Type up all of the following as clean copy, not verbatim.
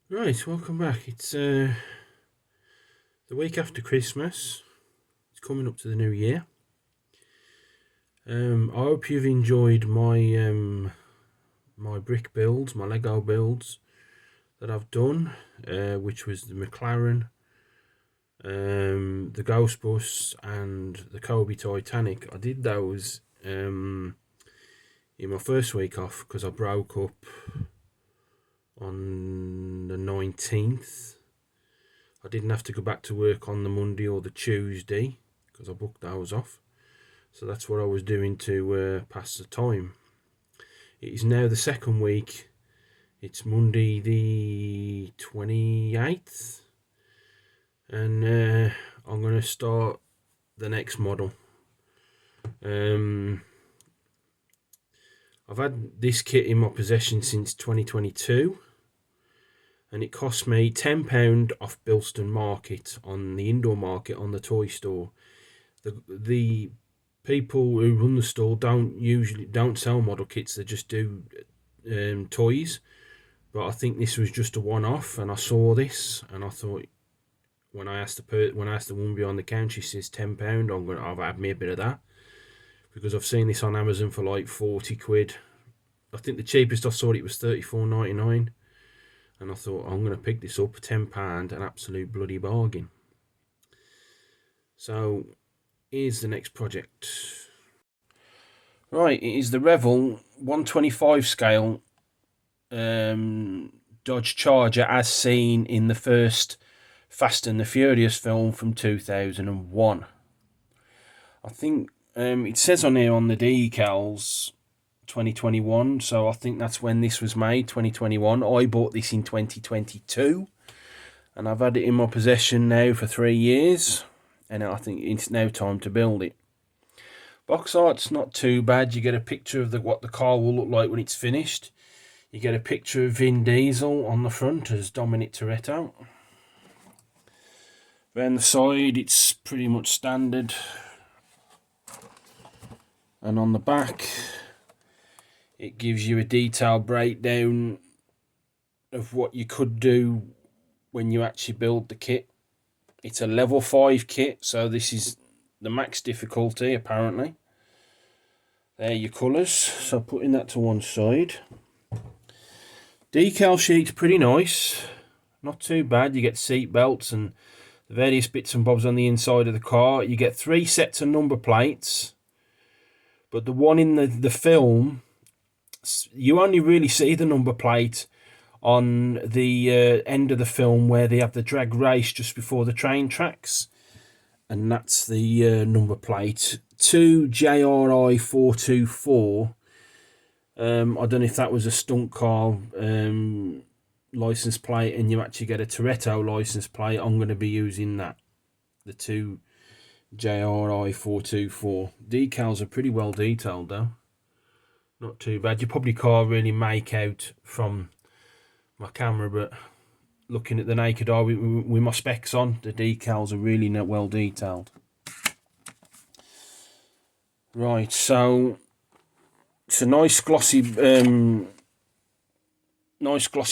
Right, welcome back. It's the week after Christmas. It's coming up to the new year. I hope you've enjoyed my my brick builds, my Lego builds that I've done, which was the Mclaren, the GhostBus, and the Cobi Titanic. I did those in my first week off because I broke up on the 19th. I didn't have to go back to work on the Monday or the Tuesday because I booked those off. So that's what I was doing to pass the time. It is now the second week. It's Monday the 28th. And I'm going to start the next model. I've had this kit in my possession since 2022. And it cost me £10 off Bilston Market on the indoor market on the toy store. The people who run the store don't sell model kits; they just do toys. But I think this was just a one-off, and I saw this, and I thought when I asked the woman behind the counter, she says £10. I've had me a bit of that because I've seen this on Amazon for like 40 quid. I think the cheapest I saw it was £34.99. And I thought, I'm going to pick this up for £10, an absolute bloody bargain. So, here's the next project. Right, it is the Revell 125 scale Dodge Charger as seen in the first Fast and the Furious film from 2001. I think it says on here on the decals 2021, so I think that's when this was made, 2021. I bought this in 2022 and I've had it in my possession now for 3 years, and I think it's now time to build it. Box art's not too bad. You get a picture of what the car will look like when it's finished. You get a picture of Vin Diesel on the front as Dominic Toretto. Around the side it's pretty much standard, and on the back it gives you a detailed breakdown of what you could do when you actually build the kit. It's a level 5 kit, so this is the max difficulty apparently. There are your colours, so putting that to one side. Decal sheet's pretty nice, not too bad. You get seat belts and the various bits and bobs on the inside of the car. You get 3 sets of number plates, but the one in the film, you only really see the number plate on the end of the film where they have the drag race just before the train tracks, and that's the number plate 2JRI424. I don't know if that was a stunt car license plate and you actually get a Toretto license plate. I'm going to be using that, the 2JRI424. Decals are pretty well detailed though. Not too bad. You probably can't really make out from my camera, but looking at the naked eye with my specs on, the decals are really not well detailed. Right, so it's a nice glossy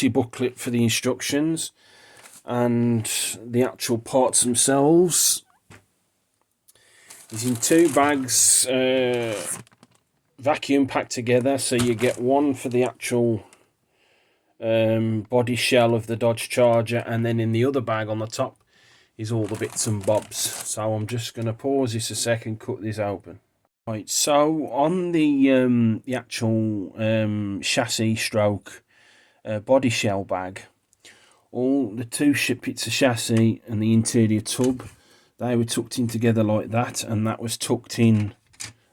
booklet for the instructions and the actual parts themselves. It's in 2 bags, vacuum packed together, so you get one for the actual body shell of the Dodge Charger, and then in the other bag on the top is all the bits and bobs. So I'm just going to pause this a second, cut this open. Right, so on the actual chassis stroke body shell bag, all the 2 bits of chassis and the interior tub, they were tucked in together like that, and that was tucked in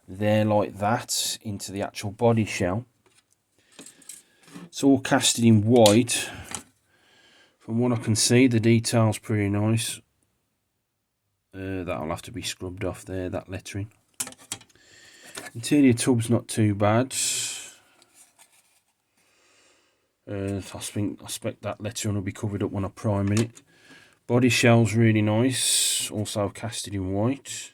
there like that into the actual body shell. It's all casted in white. From what I can see, the detail's pretty nice. That'll have to be scrubbed off there, that lettering. Interior tub's not too bad. I expect that lettering will be covered up when I prime it. Body shell's really nice, also casted in white.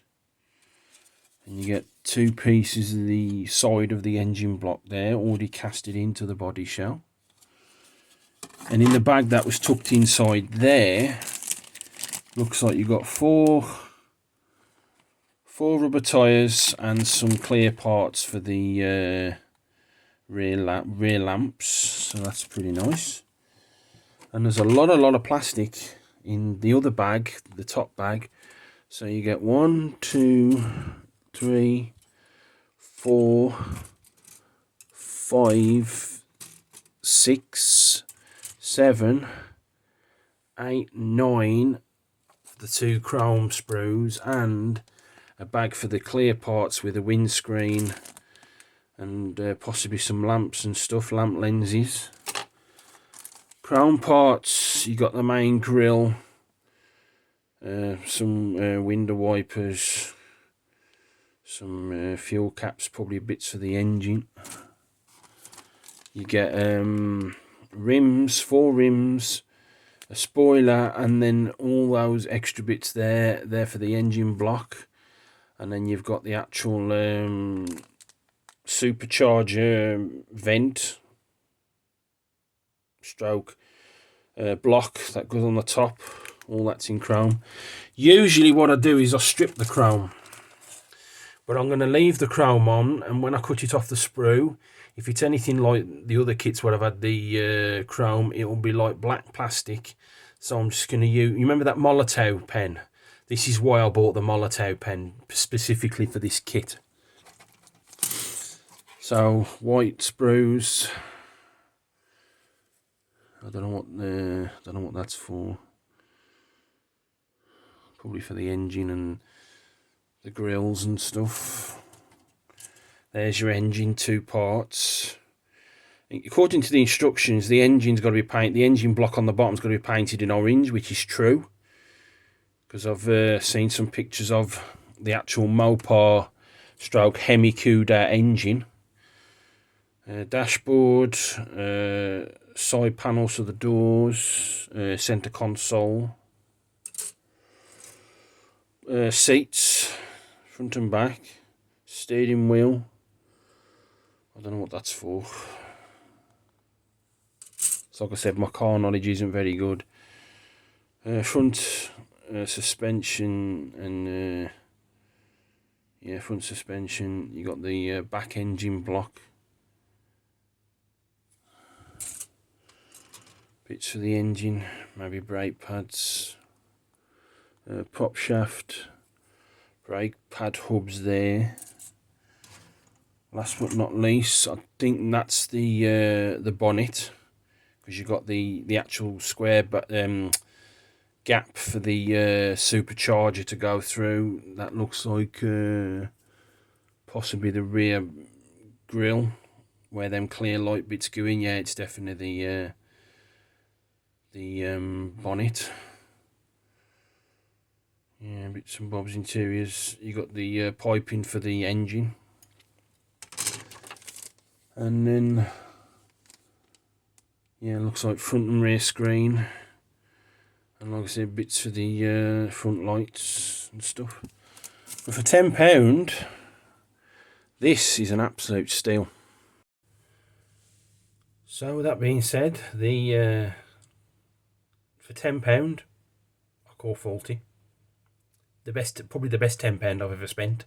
And you get 2 pieces of the side of the engine block there, already casted into the body shell. And in the bag that was tucked inside there, looks like you've got four rubber tyres and some clear parts for the rear lamps, so that's pretty nice. And there's a lot of plastic in the other bag, the top bag. So you get 1, 2, 3, 4, 5, 6, 7, 8, 9 for the 2 chrome sprues, and a bag for the clear parts with a windscreen and possibly some lamps and stuff, lamp lenses. Chrome parts, you got the main grille, some window wipers, some fuel caps, probably bits for the engine. You get rims, 4 rims, a spoiler, and then all those extra bits there for the engine block. And then you've got the actual supercharger vent stroke block that goes on the top. All that's in chrome. Usually what I do is I strip the chrome, but I'm going to leave the chrome on, and when I cut it off the sprue, if it's anything like the other kits where I've had the chrome, it will be like black plastic. So I'm just going to use, you remember that Molotow pen? This is why I bought the Molotow pen, specifically for this kit. So white sprues. I don't know what that's for. Probably for the engine and the grills and stuff. There's your engine, 2 parts. According to the instructions, the engine's got to be painted. The engine block on the bottom's got to be painted in orange, which is true, because I've seen some pictures of the actual Mopar stroke Hemi Cuda engine. Dashboard, side panels for the doors, centre console, seats, front and back, steering wheel. I don't know what that's for. So like I said, my car knowledge isn't very good. Front suspension and front suspension. You got the back engine block, bits for the engine, maybe brake pads, prop shaft, brake pad hubs there. Last but not least, I think that's the bonnet, because you've got the actual square gap for the supercharger to go through. That looks like possibly the rear grille where them clear light bits go in. Yeah, it's definitely the bonnet. Yeah, bits and bobs interiors. You got the piping for the engine, and then yeah, looks like front and rear screen, and like I said, bits for the front lights and stuff. But for £10, this is an absolute steal. So with that being said, the for £10, I call faulty. Probably the best £10 I've ever spent.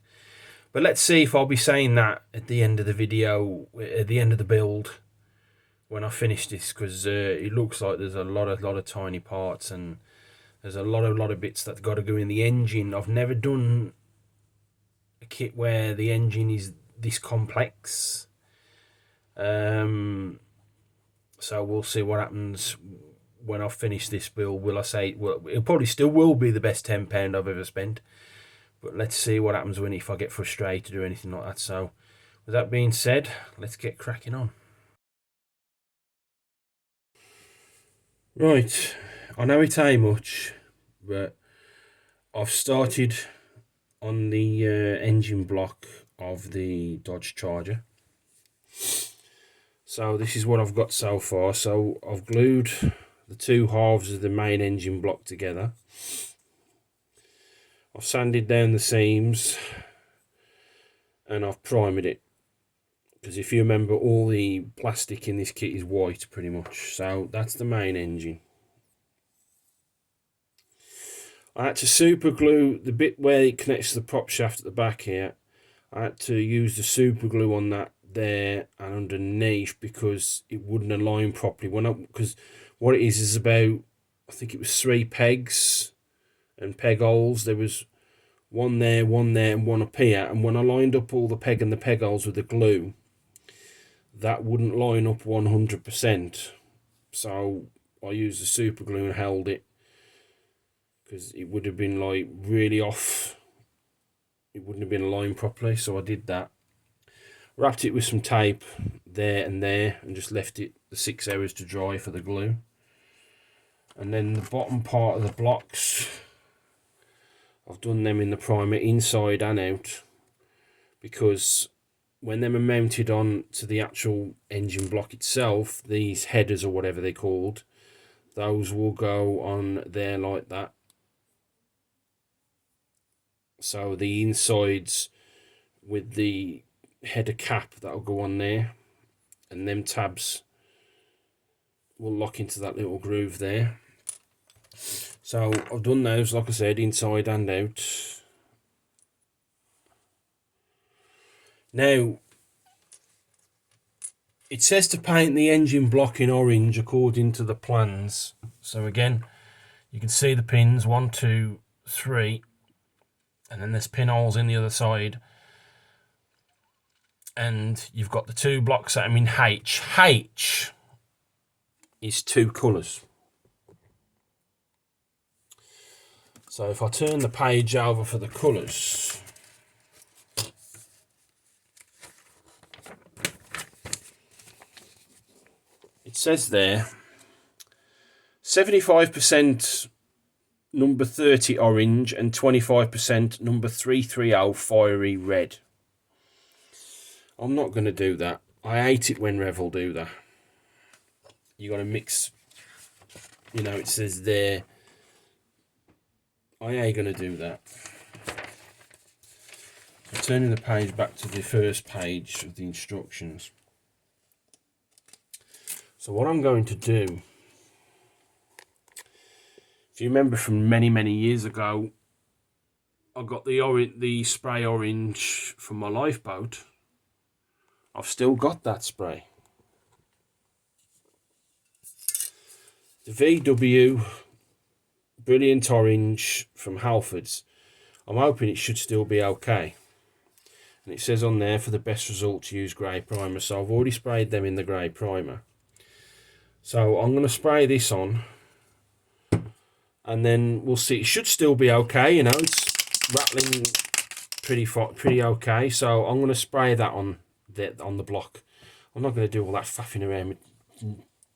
But let's see if I'll be saying that at the end of the video, at the end of the build, when I finish this, because it looks like there's a lot of tiny parts, and there's a lot of bits that got to go in the engine. I've never done a kit where the engine is this complex. So we'll see what happens when I finish this build. Will I say, well, it probably still will be the best £10 I've ever spent, but let's see what happens if I get frustrated or anything like that. So with that being said, let's get cracking on. Right, I know it ain't much, but I've started on the engine block of the Dodge Charger. So this is what I've got so far. So I've glued the 2 halves of the main engine block together. I've sanded down the seams, and I've primed it. because if you remember, all the plastic in this kit is white pretty much. So that's the main engine. I had to super glue the bit where it connects to the prop shaft at the back here. I had to use the super glue on that there and underneath because it wouldn't align properly. Because what it is about, I think it was 3 pegs and peg holes. There was one there, and one up here. And when I lined up all the peg and the peg holes with the glue, that wouldn't line up 100%. So I used the super glue and held it, because it would have been like really off. It wouldn't have been aligned properly, so I did that. Wrapped it with some tape there and there and just left it the 6 hours to dry for the glue. And then the bottom part of the blocks, I've done them in the primer inside and out, because when them are mounted on to the actual engine block itself, these headers or whatever they're called, those will go on there like that. So the insides with the header cap, that'll go on there, and them tabs will lock into that little groove there. So I've done those, like I said, inside and out. Now, it says to paint the engine block in orange according to the plans. So again, you can see the pins, 1, 2, 3, and then there's pinholes in the other side. And you've got the 2 blocks that I'm in H. H is 2 colours. So if I turn the page over for the colours, it says there 75% number 30 orange and 25% number 330 fiery red. I'm not going to do that. I hate it when Revell do that. You got to mix, you know, it says there. I ain't going to do that. So turning the page back to the first page of the instructions. So what I'm going to do, if you remember from many years ago, I got the spray orange from my lifeboat. I've still got that spray. The VW Brilliant Orange from Halford's. I'm hoping it should still be okay. And it says on there, for the best results, use grey primer. So I've already sprayed them in the grey primer. So I'm going to spray this on, and then we'll see. It should still be okay, you know, it's rattling pretty okay. So I'm going to spray that on the block. I'm not going to do all that faffing around with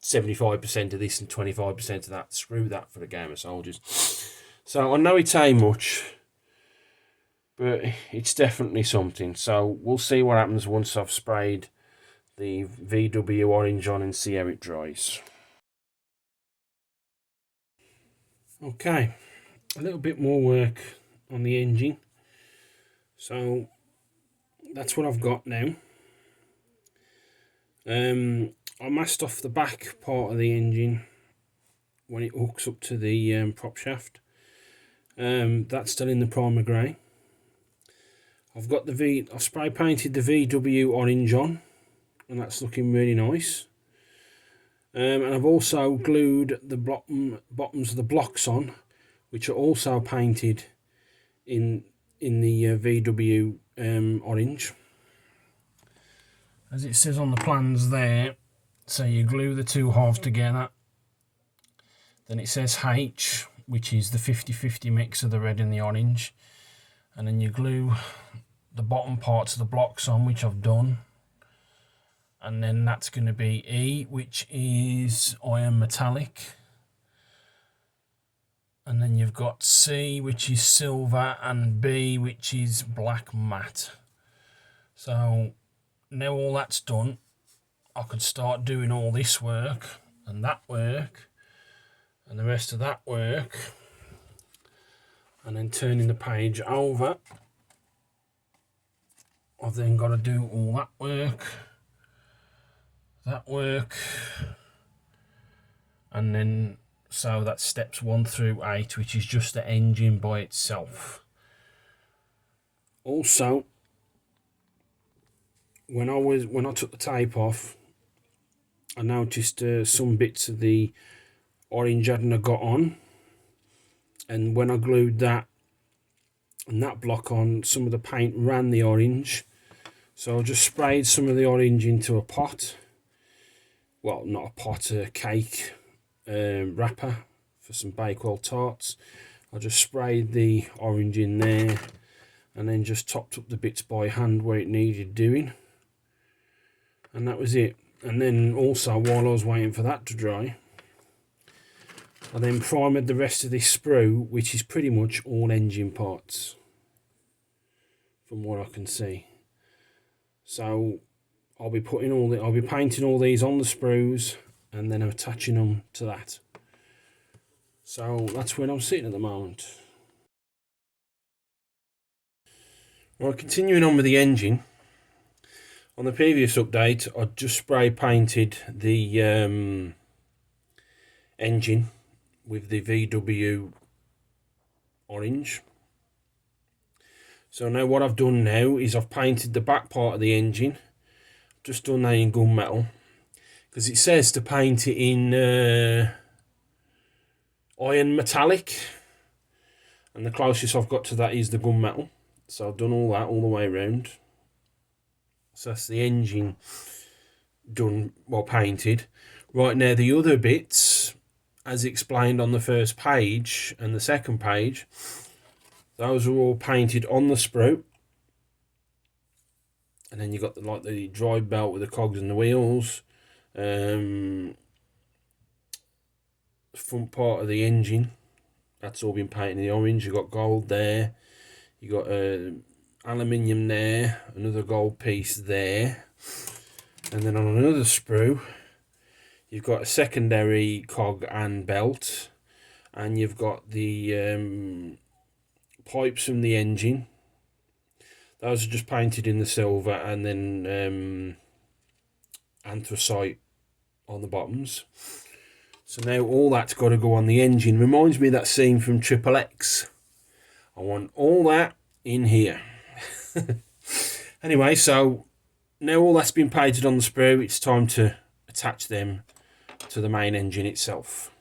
75% of this and 25% of that. Screw that for the game of soldiers. So I know it ain't much, but it's definitely something. So we'll see what happens once I've sprayed the VW Orange on and see how it dries. Okay, a little bit more work on the engine. So that's what I've got now. I masked off the back part of the engine when it hooks up to the prop shaft. That's still in the primer grey. I've got I spray painted the VW Orange on, and that's looking really nice. And I've also glued the bottoms of the blocks on, which are also painted in the VW Orange. As it says on the plans there, so you glue the 2 halves together. Then it says H, which is the 50-50 mix of the red and the orange. And then you glue the bottom parts of the blocks on, which I've done. And then that's going to be E, which is iron metallic. And then you've got C, which is silver, and B, which is black matte. So now all that's done, I could start doing all this work and that work and the rest of that work, and then turning the page over, I've then got to do all that work that work. And then, so that's steps 1 through 8, which is just the engine by itself. Also, when I took the tape off, I noticed some bits of the orange hadn't got on, and when I glued that and that block on, some of the paint ran the orange. So I just sprayed some of the orange into a pot. Well, not a pot, a cake wrapper for some Bakewell tarts. I just sprayed the orange in there and then just topped up the bits by hand where it needed doing. And that was it. And then also, while I was waiting for that to dry, I then primed the rest of this sprue, which is pretty much all engine parts, from what I can see. So I'll be painting all these on the sprues and then attaching them to that. So that's where I'm sitting at the moment. Right, continuing on with the engine. On the previous update, I just spray painted the engine with the VW Orange. So now what I've done now is I've painted the back part of the engine. Just done that in gunmetal, because it says to paint it in iron metallic, and the closest I've got to that is the gunmetal. So I've done all that all the way around. So that's the engine done, well, painted. Right, now the other bits, as explained on the first page and the second page, those are all painted on the sprue. And then you've got the drive belt with the cogs and the wheels. Front part of the engine, that's all been painted in the orange. You've got gold there. You've got aluminium there. Another gold piece there. And then on another sprue, you've got a secondary cog and belt. And you've got the pipes from the engine. Those are just painted in the silver, and then anthracite on the bottoms. So now all that's got to go on the engine. Reminds me of that scene from Triple X. I want all that in here. Anyway, so now all that's been painted on the sprue, it's time to attach them to the main engine itself.